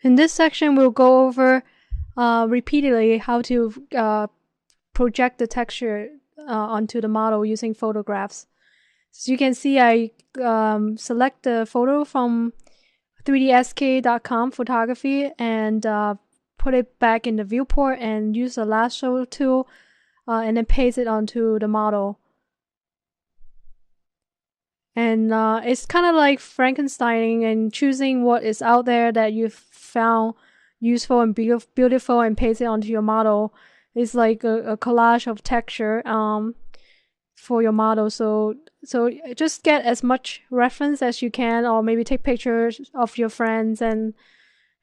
In this section, we'll go over repeatedly how to project the texture onto the model using photographs. So you can see I select the photo from 3dsk.com photography and put it back in the viewport and use the lasso tool and then paste it onto the model. And it's kind of like Frankensteining and choosing what is out there that you've found useful and beautiful and paste it onto your model. It's like a collage of texture for your model. So just get as much reference as you can, or maybe take pictures of your friends and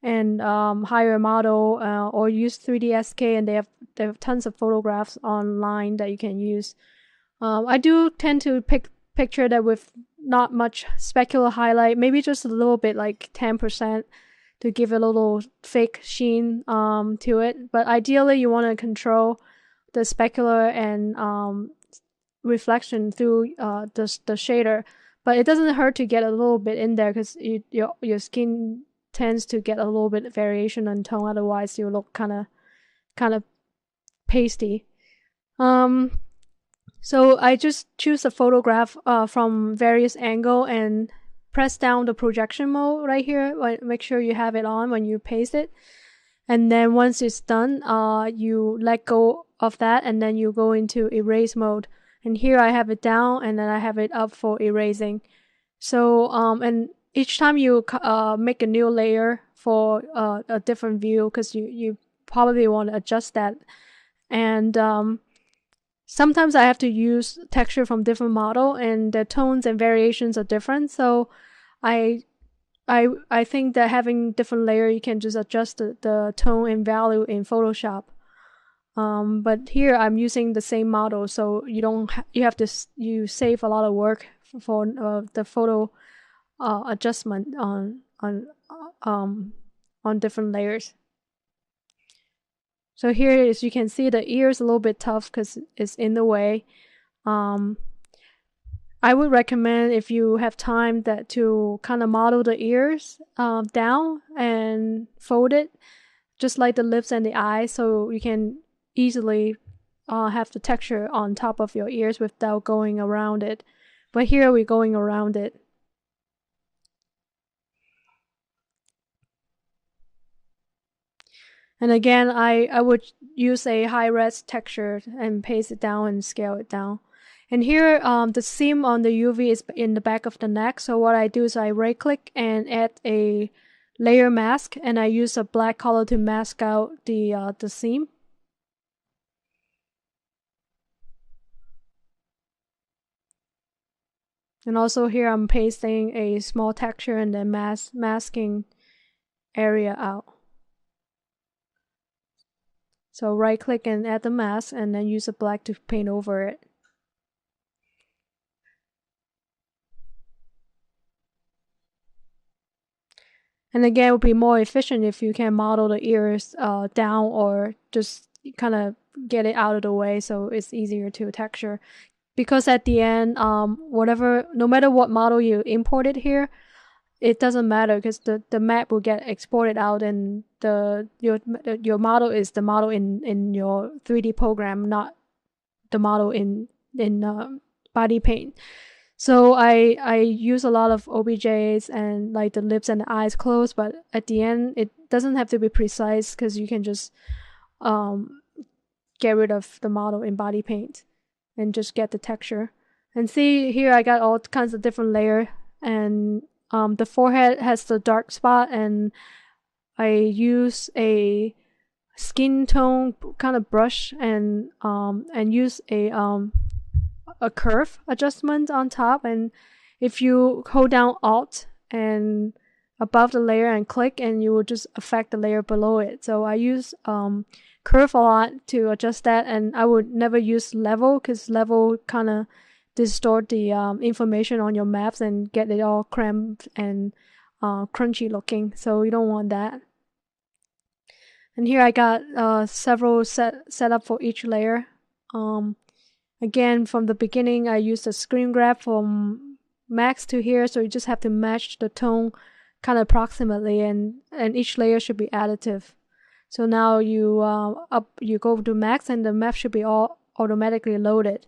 hire a model or use 3DSK, and they have tons of photographs online that you can use. I do tend to pick picture that with not much specular highlight, maybe just a little bit, like 10%, to give a little fake sheen to it. But ideally, you want to control the specular and reflection through the shader. But it doesn't hurt to get a little bit in there because your skin tends to get a little bit of variation in tone. Otherwise, you look kind of pasty. So I just choose a photograph from various angle and press down the projection mode right here. Make sure you have it on when you paste it. And then once it's done, you let go of that and then you go into erase mode. And here I have it down and then I have it up for erasing. So, and each time you make a new layer for a different view, because you probably want to adjust that. And sometimes I have to use texture from different model and the tones and variations are different. So I think that having different layer, you can just adjust the tone and value in Photoshop. But here I'm using the same model, so you save a lot of work for the photo adjustment on different layers. So here, as you can see, the ear is a little bit tough because it's in the way. I would recommend, if you have time, that to kind of model the ears down and fold it, just like the lips and the eyes, so you can easily have the texture on top of your ears without going around it. But here we're going around it. And again, I would use a high-res texture and paste it down and scale it down. And here, the seam on the UV is in the back of the neck. So what I do is I right-click and add a layer mask, and I use a black color to mask out the seam. And also here I'm pasting a small texture and then masking area out. So right click and add the mask and then use a black to paint over it. And again, it would be more efficient if you can model the ears down or just kind of get it out of the way so it's easier to texture. Because at the end, no matter what model you imported here, it doesn't matter because the map will get exported out and your model is the model in your 3D program, not the model in body paint. So I use a lot of OBJs and like the lips and the eyes closed, but at the end it doesn't have to be precise because you can just get rid of the model in body paint and just get the texture. And see here I got all kinds of different layers, and the forehead has the dark spot, and I use a skin tone kind of brush and use a curve adjustment on top. And if you hold down Alt and above the layer and click, and you will just affect the layer below it. So I use curve a lot to adjust that, and I would never use level because level kind of distort the information on your maps and get it all cramped and crunchy looking, so you don't want that. And here I got several set up for each layer. Again, from the beginning I used a screen grab from max to here, so you just have to match the tone kind of approximately, and each layer should be additive. So now you you go to max, and the map should be all automatically loaded.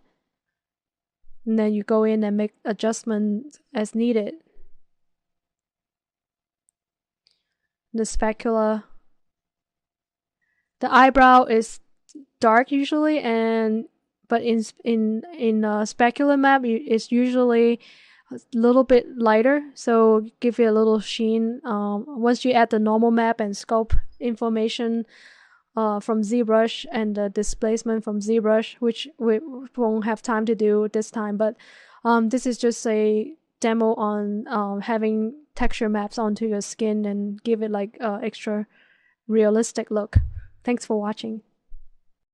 And then you go in and make adjustments as needed. The specular, the eyebrow is dark usually, but in a specular map it's usually a little bit lighter, so give you a little sheen. Once you add the normal map and scope information from ZBrush and the displacement from ZBrush, which we won't have time to do this time, but this is just a demo on having texture maps onto your skin and give it like extra realistic look. Thanks for watching.